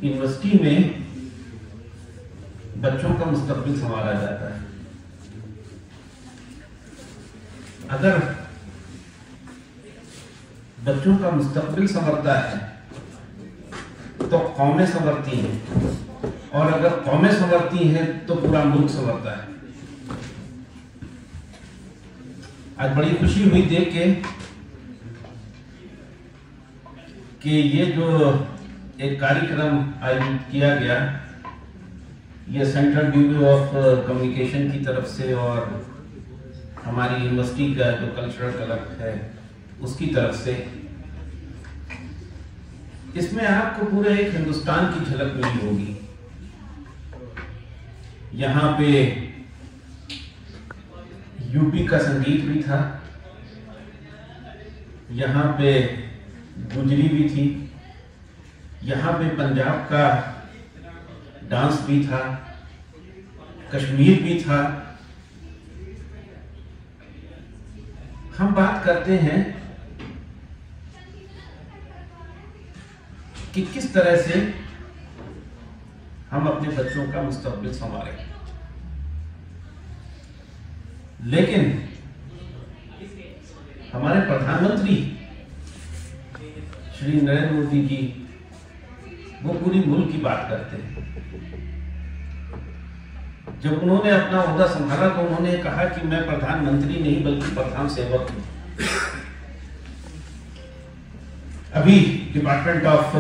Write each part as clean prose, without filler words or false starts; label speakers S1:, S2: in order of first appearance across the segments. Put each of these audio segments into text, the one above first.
S1: University में बच्चों का मुस्तकबिल संवारा जाता है। अगर बच्चों का मुस्तकबिल संवरता है तो कौमें संवरती हैं, और अगर कौमें संवरती हैं तो पूरा मुल्क संवरता है। आज बड़ी खुशी हुई देख के कि ये जो एक कार्यक्रम आयोजित किया गया, ये सेंट्रल ब्यूरो ऑफ कम्युनिकेशन की तरफ से और हमारी यूनिवर्सिटी का जो कल्चरल क्लब है उसकी तरफ से, इसमें आपको पूरे एक हिंदुस्तान की झलक मिली होगी। यहाँ पे यूपी का संगीत भी था, यहाँ पे गुजरी भी थी, यहाँ पे पंजाब का डांस भी था, कश्मीर भी था। हम बात करते हैं कि किस तरह से हम अपने बच्चों का मुस्तकबिल संवारें, लेकिन हमारे प्रधानमंत्री श्री नरेंद्र मोदी जी वो पूरी मुल्क की बात करते हैं। जब उन्होंने अपना ओहदा संभाला तो उन्होंने कहा कि मैं प्रधानमंत्री नहीं बल्कि प्रधान सेवक हूं। अभी डिपार्टमेंट ऑफ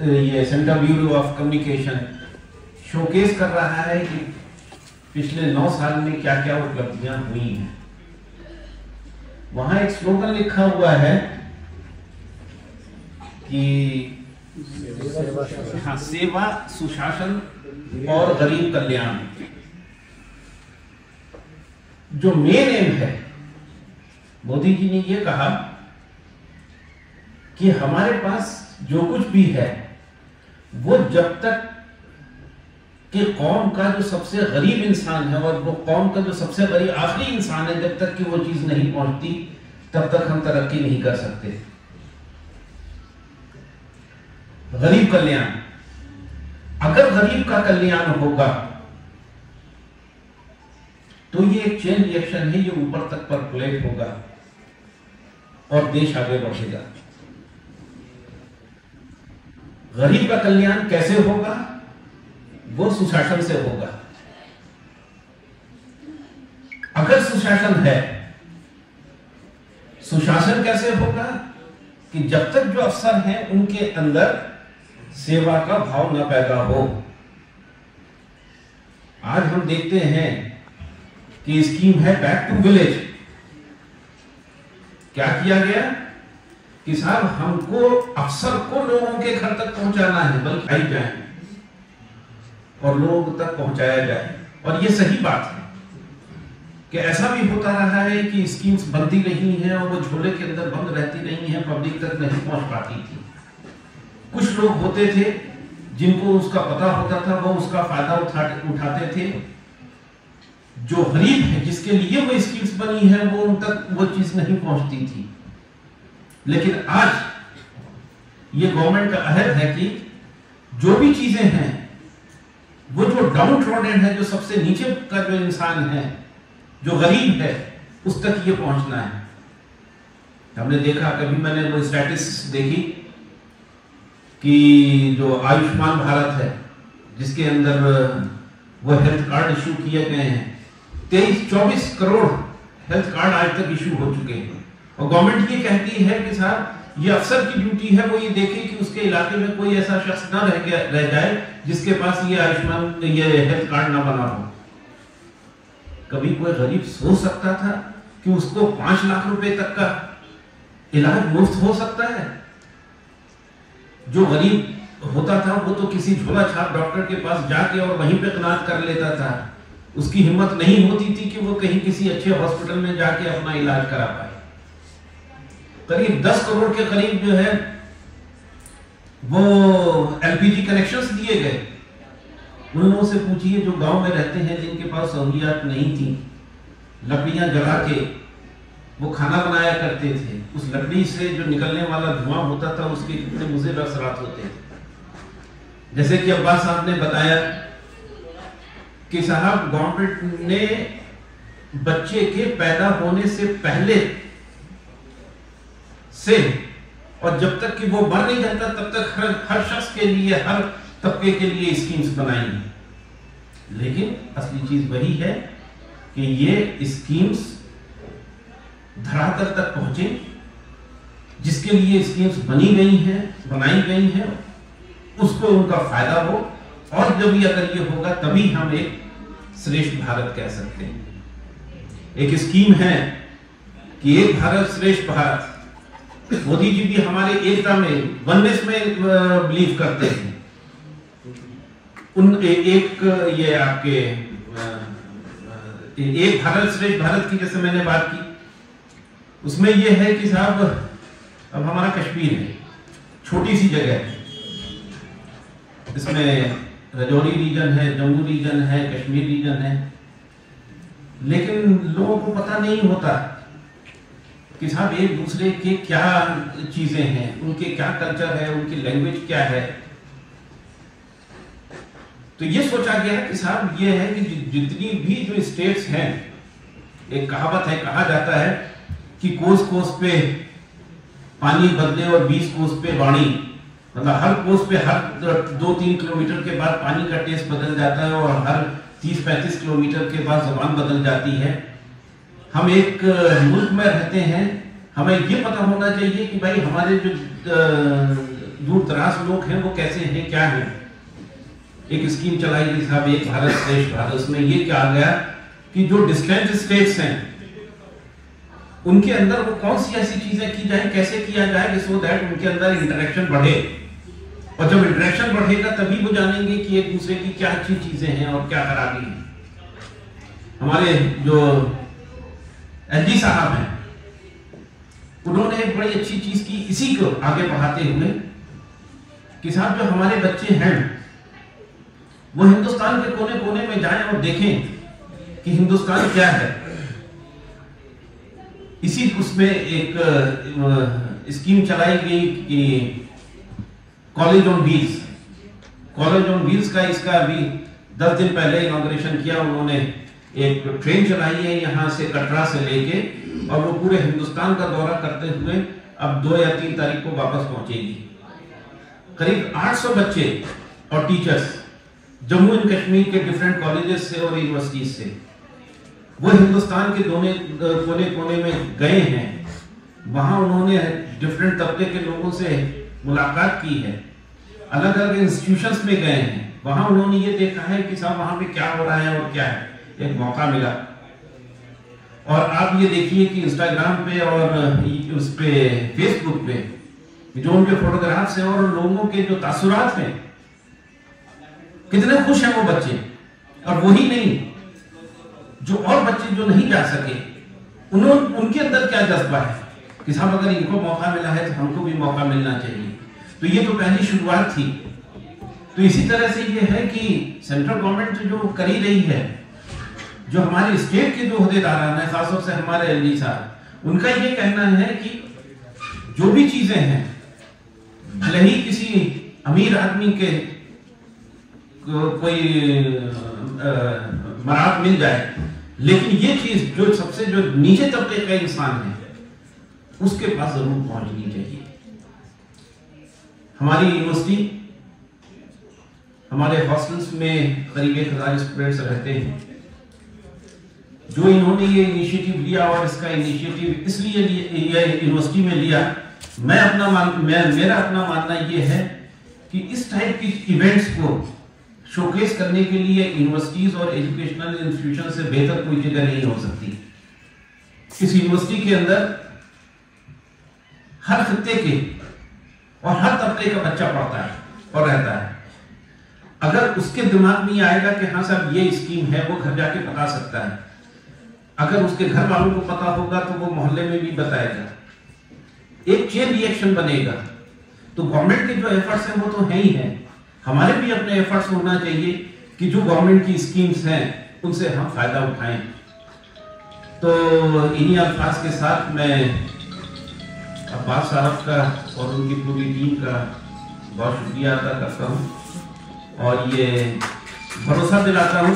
S1: ये central bureau of communication showcase कर रहा है कि पिछले 9 साल में क्या क्या उपलब्धियां हुई हैं। वहां एक स्लोगन लिखा हुआ है कि सेवा, सुशासन और गरीब कल्याण। जो मेन एम है, मोदी जी ने यह कहा कि हमारे पास जो कुछ भी है वो जब तक कि कौम का जो सबसे गरीब इंसान है और वो कौम का जो सबसे गरीब आखिरी इंसान है, जब तक कि वो चीज नहीं पहुंचती तब तक हम तरक्की नहीं कर सकते। गरीब कल्याण, अगर गरीब का कल्याण होगा तो ये एक चेन रिएक्शन है, ये ऊपर तक परकोलेट होगा और देश आगे बढ़ेगा। गरीब का कल्याण कैसे होगा? वो सुशासन से होगा। अगर सुशासन है, सुशासन कैसे होगा? कि जब तक जो अफसर हैं उनके अंदर सेवा का भाव न पैदा हो। आज हम देखते हैं कि स्कीम है बैक टू विलेज। क्या किया गया कि साहब हमको अफसर को लोगों के घर तक पहुंचाना है, बल्कि आई जाए और लोगों तक पहुंचाया जाए। और ये सही बात है कि ऐसा भी होता रहा है कि स्कीम्स बनती रही हैं और वो झोले के अंदर बंद रहती रही हैं, पब्लिक तक नहीं पहुंच पाती थी। कुछ लोग होते थे जिनको उसका पता होता था, वो उसका फायदा उठाते थे। जो गरीब है, जिसके लिए वो स्कीम्स बनी है, वो उन तक वो चीज नहीं पहुंचती थी। लेकिन आज ये गवर्नमेंट का अहद है कि जो भी चीजें हैं, वो जो डाउन ट्रॉडेड है, जो सबसे नीचे का जो इंसान है, जो गरीब है, उस तक ये पहुंचना है। हमने देखा, कभी मैंने वो स्टैटिस्टिक्स देखी कि जो आयुष्मान भारत है, जिसके अंदर वो हेल्थ कार्ड इशू किए गए हैं, 23-24 करोड़ हेल्थ कार्ड आज तक इशू हो चुके हैं। और गवर्नमेंट ये कहती है कि साहब ये अफसर की ड्यूटी है, वो ये देखे कि उसके इलाके में कोई ऐसा शख्स ना रह जाए जिसके पास ये आयुष्मान ये हेल्थ कार्ड ना बना हो। कभी कोई गरीब सोच सकता था कि उसको 5 लाख रुपए तक का इलाज मुफ्त हो सकता है? जो गरीब होता था वो तो किसी झोला छाप डॉक्टर के पास जाके और वहीं पे कनात कर लेता था। उसकी हिम्मत नहीं होती थी कि वो कहीं किसी अच्छे हॉस्पिटल में जाके अपना इलाज करा पाए। करीब 10 करोड़ के करीब जो है वो एलपीजी कनेक्शंस दिए गए। उन लोगों से पूछिए जो गांव में रहते हैं, जिनके पास सहूलियात नहीं थी, लकड़ियां जला के वो खाना बनाया करते थे, उस लकड़ी से जो निकलने वाला धुआं होता था उसके कितने मुज़िर असरात होते थे। जैसे कि अब्बास साहब ने बताया कि साहब गवर्नमेंट ने बच्चे के पैदा होने से पहले से और जब तक कि वो मर नहीं जाता तब तक हर शख्स के लिए, हर तबके के लिए स्कीम्स बनाई हैं। लेकिन असली चीज वही है कि ये स्कीम्स धरातल तक पहुंचे, जिसके लिए स्कीम्स बनाई गई हैं, उसको उनका फायदा हो, और जब ये अगर ये होगा तभी हम एक श्रेष्ठ भारत कह सकते हैं। एक स्कीम है कि एक भारत श्रेष्ठ भारत। मोदी जी भी हमारे एकता में, वननेस में बिलीव करते हैं। एक ये आपके एक भारत श्रेष्ठ भारत की जैसे मैंने बात की, उसमें ये है कि साहब अब हमारा कश्मीर है, छोटी सी जगह है, इसमें राजौरी रीजन है, जम्मू रीजन है, कश्मीर रीजन है, लेकिन लोगों को पता नहीं होता कि साहब एक दूसरे के क्या चीजें हैं, उनके क्या कल्चर है, उनकी लैंग्वेज क्या है। तो ये सोचा गया कि साहब ये है कि जितनी भी जो स्टेट्स हैं, एक कहावत है, कहा जाता है कि कोस कोस पे पानी बदले और 20 कोस पे वाणी, मतलब हर कोस पे हर 2-3 किलोमीटर के बाद पानी का टेस्ट बदल जाता है और हर 30-35 किलोमीटर के बाद जुबान बदल जाती है। हम एक मुल्क में रहते हैं, हमें ये पता होना चाहिए कि भाई हमारे जो दूर दराज लोग हैं वो कैसे हैं, क्या हैं। एक स्कीम चलाई गई साहब, एक भारत श्रेष्ठ भारत। उसमें ये क्या आ गया कि जो डिस्टेंट स्टेट्स हैं उनके अंदर वो कौन सी ऐसी चीजें की जाए, कैसे किया जाए, सो दैट उनके अंदर इंटरेक्शन बढ़े, और जब इंटरेक्शन बढ़ेगा तभी वो जानेंगे कि एक दूसरे की क्या अच्छी चीजें हैं और क्या खराबी है। हमारे जो एलजी साहब हैं, उन्होंने एक बड़ी अच्छी चीज की, इसी को आगे बढ़ाते हुए कि साहब जो हमारे बच्चे हैं वो हिंदुस्तान के कोने कोने में जाएं और देखें कि हिंदुस्तान क्या है। इसी उसमें एक स्कीम चलाई गई कि कॉलेज ऑन व्हील्स का, इसका अभी 10 दिन पहले इनॉग्रेशन किया उन्होंने। एक ट्रेन चलाई है यहाँ से कटरा से लेके, और वो पूरे हिंदुस्तान का दौरा करते हुए अब 2 या 3 तारीख को वापस पहुंचेगी। करीब 800 बच्चे और टीचर्स जम्मू एंड कश्मीर के डिफरेंट कॉलेजेस से और यूनिवर्सिटीज से वो हिंदुस्तान के कोने कोने में गए हैं। वहां उन्होंने डिफरेंट तबके के लोगों से मुलाकात की है, अलग अलग इंस्टीट्यूशंस में गए हैं, वहां उन्होंने ये देखा है कि साहब वहां पे क्या हो रहा है और क्या है। एक मौका मिला, और आप ये देखिए कि इंस्टाग्राम पे और उस पे फेसबुक पे जो उनके फोटोग्राफ्स हैं और लोगों के जो तासुरात हैं, कितने खुश हैं वो बच्चे। और वही नहीं, जो और बच्चे जो नहीं जा सके, उनके अंदर क्या जज्बा है कि साहब अगर इनको मौका मिला है तो हमको भी मौका मिलना चाहिए। तो ये तो पहली शुरुआत थी। तो इसी तरह से ये है कि सेंट्रल गवर्नमेंट जो कर ही रही है, जो हमारे स्टेट के जो अहदेदार हैं, खासतौर से हमारे एलजी साहब, उनका ये कहना है कि जो भी चीजें हैं, भले ही किसी अमीर आदमी के कोई मराद मिल जाए, लेकिन ये चीज जो सबसे जो नीचे तबके का इंसान है उसके पास जरूर पहुंचनी चाहिए। हमारी यूनिवर्सिटी, हमारे हॉस्टल्स में करीब 1000 स्टूडेंट्स रहते हैं। जो इन्होंने ये इनिशिएटिव लिया, और इसका इनिशिएटिव इसलिए यूनिवर्सिटी में लिया, मेरा अपना मानना ये है कि इस टाइप की इवेंट्स को शोकेस करने के लिए यूनिवर्सिटीज और एजुकेशनल इंस्टीट्यूशन से बेहतर कोई जगह नहीं हो सकती। इस यूनिवर्सिटी के अंदर हर खित्ते के और हर तबके का बच्चा पढ़ता है और रहता है। अगर उसके दिमाग में आएगा कि हाँ साहब ये स्कीम है, वो घर जाके बता सकता है। अगर उसके घर वालों को पता होगा तो वो मोहल्ले में भी बताएगा, एक चेन रिएक्शन बनेगा। तो गवर्नमेंट के जो एफर्ट्स हैं वो तो है ही हैं, हमारे भी अपने एफर्ट्स होना चाहिए कि जो गवर्नमेंट की स्कीम्स हैं उनसे हम फायदा उठाएं। तो इन्हीं अल्फाज के साथ मैं अब्बास साहब का और उनकी पूरी टीम का बहुत शुक्रिया अदा करता हूँ और ये भरोसा दिलाता हूँ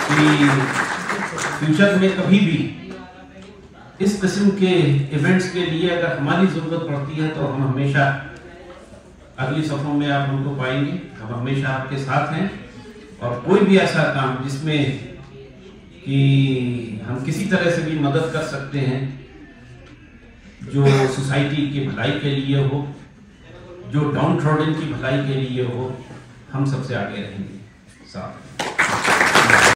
S1: कि फ्यूचर में कभी भी इस किस्म के इवेंट्स के लिए अगर हमारी ज़रूरत पड़ती है तो हम हमेशा अगली सफरों में आप हमको पाएंगे। हम हमेशा आपके साथ हैं और कोई भी ऐसा काम जिसमें कि हम किसी तरह से भी मदद कर सकते हैं जो सोसाइटी की भलाई के लिए हो, जो डाउन ट्रॉडन की भलाई के लिए हो, हम सबसे आगे रहेंगे साथ।